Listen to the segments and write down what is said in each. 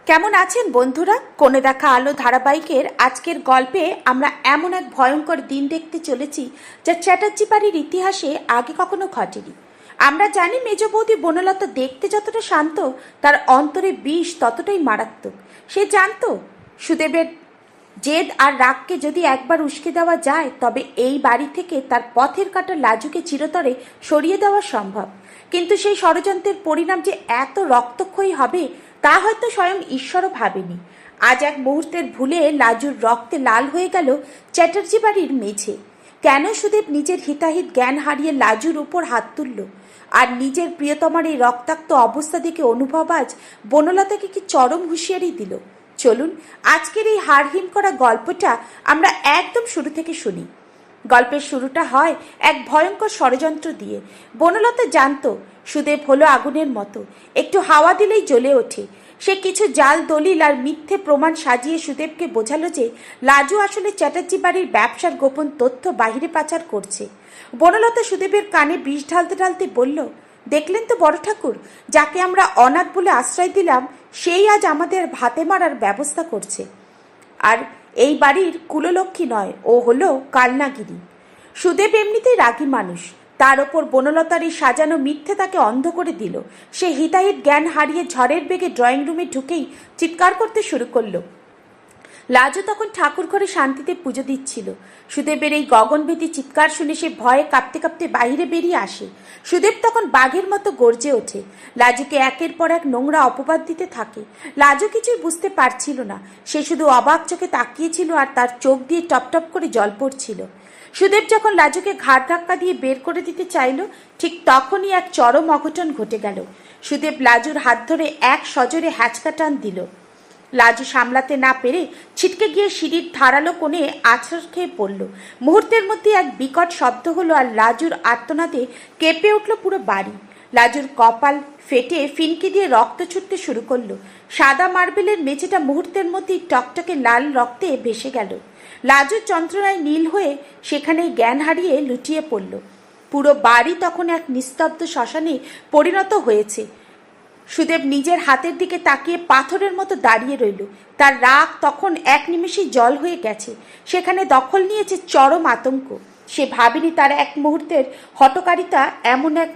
কেমন আছেন বন্ধুরা? কোণে দেখা আলো ধারাবাহিকের আজকের গল্পে আমরা এমন এক ভয়ঙ্কর দিন দেখতে চলেছি যা চ্যাটার্জি বাড়ির ইতিহাসে আগে কখনো ঘটেনি। আমরা জানি মেজ বৌদি বনলতা দেখতে যতটা শান্ত, তার অন্তরে বিষ ততটাই মারাত্মক। সে জানতো সুদেবের জেদ আর রাগকে যদি একবার উস্কে দেওয়া যায় তবে এই বাড়ি থেকে তার পথের কাটা লাজুকে চিরতরে সরিয়ে দেওয়া সম্ভব। কিন্তু সেই ষড়যন্ত্রের পরিণাম যে এত রক্তক্ষয়ী হবে তা হয়তো স্বয়ং ঈশ্বরও ভাবেনি। আজ এক মুহূর্তের ভুলে লাজুর রক্তে লাল হয়ে গেল চ্যাটার্জি বাড়ির মেঝে। কেন সুদেব নিজের হিতাহিত জ্ঞান হারিয়ে লাজুর উপর হাত তুলল? আর নিজের প্রিয়তমার এই রক্তাক্ত অবস্থা দেখে অনুভব আজ বনলতাকে কি চরম হুঁশিয়ারি দিল? চলুন আজকের এই হাড়হিম করা গল্পটা আমরা একদম শুরু থেকে শুনি। গল্পের শুরুটা হয় এক ভয়ঙ্কর ষড়যন্ত্র দিয়ে। বনলতা জানতো সুদেব হলো আগুনের মতো, একটু হাওয়া দিলেই জ্বলে ওঠে। সে কিছু জাল দলিল আর মিথ্যে প্রমাণ সাজিয়ে সুদেবকে বোঝালো যে লাজু আসলে চ্যাটার্জি বাড়ির ব্যবসার গোপন তথ্য বাহিরে পাচার করছে। বনলতা সুদেবের কানে বিষ ঢালতে ঢালতে বলল, দেখলেন তো বড় ঠাকুর, যাকে আমরা অনাথ বলে আশ্রয় দিলাম সেই আজ আমাদের ভাতে মারার ব্যবস্থা করছে। আর এই বাড়ির কুললক্ষ্মী নয়, ও হলো কালনাগিরি। সুদেব এমনিতেই রাগী মানুষ, তার ওপর বনলতার এই সাজানো মিথ্যে তাকে অন্ধ করে দিল। সে হিতাহিত জ্ঞান হারিয়ে ঝড়ের বেগে ড্রয়িং রুমে ঢুকেই চিৎকার করতে শুরু করলো। লাজু তখন ঠাকুর ঘরে শান্তিতে পুজো দিচ্ছিল। সুদেবের এই গগনভেদী চিৎকার শুনে সে ভয়ে কাঁপতে কাঁপতে বাইরে বেরিয়ে আসে। সুদেব তখন বাঘের মতো গর্জে ওঠে, লাজুকে একের পর এক নোংরা অপবাদ দিতে থাকে। লাজু কিছুই বুঝতে পারছিল না, সে শুধু অবাক চোখে তাকিয়েছিল আর তার চোখ দিয়ে টপটপ করে জল পড়ছিল। সুদেব যখন লাজুকে ঘাড় ধাক্কা দিয়ে বের করে দিতে চাইল, ঠিক তখনই এক চরম অঘটন ঘটে গেল। সুদেব লাজুর হাত ধরে এক সজোরে হ্যাচকা টান দিল। লাজু সামলাতে না পেরে ছিটকে গিয়ে সিঁড়ির ধারালো কোণে আছড় খেয়ে পড়ল। মুহূর্তের মধ্যে এক বিকট শব্দ হলো আর লাজুর আর্তনাদে কেঁপে উঠল পুরো বাড়ি। লাজুর কপাল ফেটে ফিনকি দিয়ে রক্ত ছুটতে শুরু করলো। সাদা মার্বেলের মেঝেটা মুহূর্তের মধ্যেই টকটকে লাল রক্তে ভেসে গেল। লাজুর যন্ত্রণায় নীল হয়ে সেখানেই জ্ঞান হারিয়ে লুটিয়ে পড়ল। পুরো বাড়ি তখন এক নিস্তব্ধ শ্মশানে পরিণত হয়েছে। সুদেব নিজের হাতের দিকে তাকিয়ে পাথরের মতো দাঁড়িয়ে রইল। তার রাগ তখন এক নিমেষেই জল হয়ে গেছে। সেখানে দখল নিয়েছে চরম আতঙ্ক। সে ভাবেনি তার এক মুহূর্তের হঠকারিতা এমন এক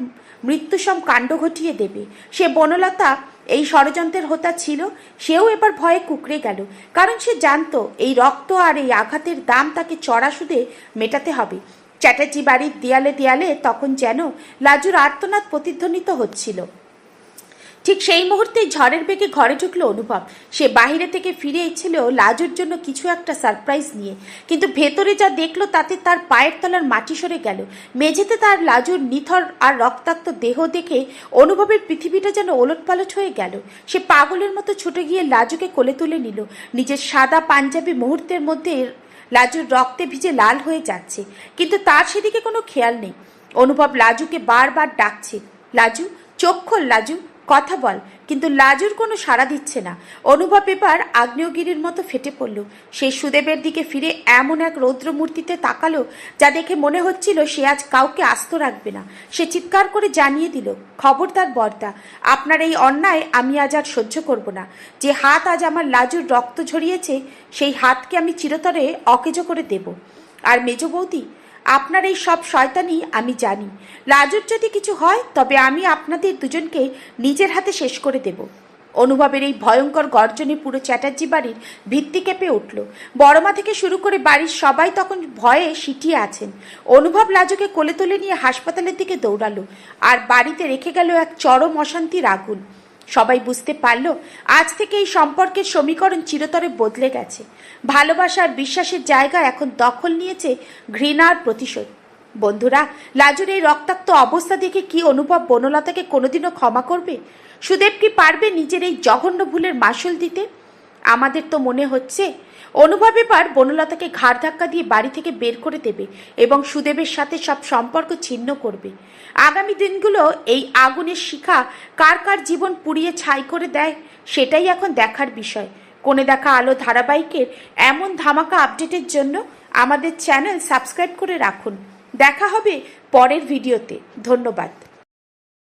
মৃত্যুসম কাণ্ড ঘটিয়ে দেবে। সে বনলতা এই ষড়যন্ত্রের হোতা ছিল, সেও এবার ভয়ে কুঁকড়ে গেল। কারণ সে জানতো এই রক্ত আর এই আঘাতের দাম তাকে চড়া সুদে মেটাতে হবে। চ্যাটার্জি বাড়ির দেয়ালে দেয়ালে তখন যেন লাজুর আর্তনাদ প্রতিধ্বনিত হচ্ছিল। ঠিক সেই মুহূর্তেই ঝড়ের বেগে ঘরে ঢুকলো অনুভব। সে বাহিরে থেকে ফিরে এসেছিল লাজুর জন্য কিছু একটা সারপ্রাইজ নিয়ে, কিন্তু ভেতরে যা দেখলো তাতে তার পায়ের তলার মাটি সরে গেল। মেঝেতে তার লাজুর নিথর আর রক্তাক্ত দেহ দেখে অনুভবের পৃথিবীটা যেন ওলটপালট হয়ে গেল। সে পাগলের মতো ছুটে গিয়ে লাজুকে কোলে তুলে নিল। নিজের সাদা পাঞ্জাবি মুহূর্তের মধ্যে লাজুর রক্তে ভিজে লাল হয়ে যাচ্ছে, কিন্তু তার সেদিকে কোনো খেয়াল নেই। অনুভব লাজুকে বারবার ডাকছে, লাজু চোখ খোল, লাজু কথা বল, কিন্তু লাজুর কোনো সাড়া দিচ্ছে না। অনুভব এবার আগ্নেয়গিরির মতো ফেটে পড়ল। সে সুদেবের দিকে ফিরে এমন এক রৌদ্রমূর্তিতে তাকালো যা দেখে মনে হচ্ছিল সে আজ কাউকে আস্ত রাখবে না। সে চিৎকার করে জানিয়ে দিল, খবরদার বর্দা, আপনার এই অন্যায় আমি আজ আর সহ্য করব না। যে হাত আজ আমার লাজুর রক্ত ঝরিয়েছে সেই হাতকে আমি চিরতরে অকেজো করে দেব। আর মেজ বৌদি, আপনার এই সব শয়তানি আমি জানি। লাজুর যদি কিছু হয় তবে আমি আপনাদের দুজনকে নিজের হাতে শেষ করে দেব। অনুভবের এই ভয়ঙ্কর গর্জনে পুরো চ্যাটার্জি বাড়ির ভিত্তি কেঁপে উঠল। বড়মা থেকে শুরু করে বাড়ির সবাই তখন ভয়ে সিটিয়ে আছেন। অনুভব লাজুকে কোলে তুলে নিয়ে হাসপাতালের দিকে দৌড়ালো আর বাড়িতে রেখে গেল এক চরম অশান্তির আগুন। সবাই বুঝতে পারল আজ থেকে এই সম্পর্কের সমীকরণ চিরতরে বদলে গেছে। ভালোবাসা আর বিশ্বাসের জায়গা এখন দখল নিয়েছে ঘৃণার প্রতিশোধ। বন্ধুরা, লাজুর এই রক্তাক্ত অবস্থা দেখে কি অনুভব বনলতাকে কোনোদিনও ক্ষমা করবে? সুদেব কি পারবে নিজের এই জঘন্য ভুলের মাসুল দিতে? আমাদের তো মনে হচ্ছে অনুভব এবার বনলতাকে ঘাড় ধাক্কা দিয়ে বাড়ি থেকে বের করে দেবে এবং সুদেবের সাথে সব সম্পর্ক ছিন্ন করবে। আগামী দিনগুলো এই আগুনের শিখা কার কার জীবন পুড়িয়ে ছাই করে দেয় সেটাই এখন দেখার বিষয়। কোণে দেখা আলো ধারাবাহিকের এমন ধামাকা আপডেটের জন্য আমাদের চ্যানেল সাবস্ক্রাইব করে রাখুন। দেখা হবে পরের ভিডিওতে। ধন্যবাদ।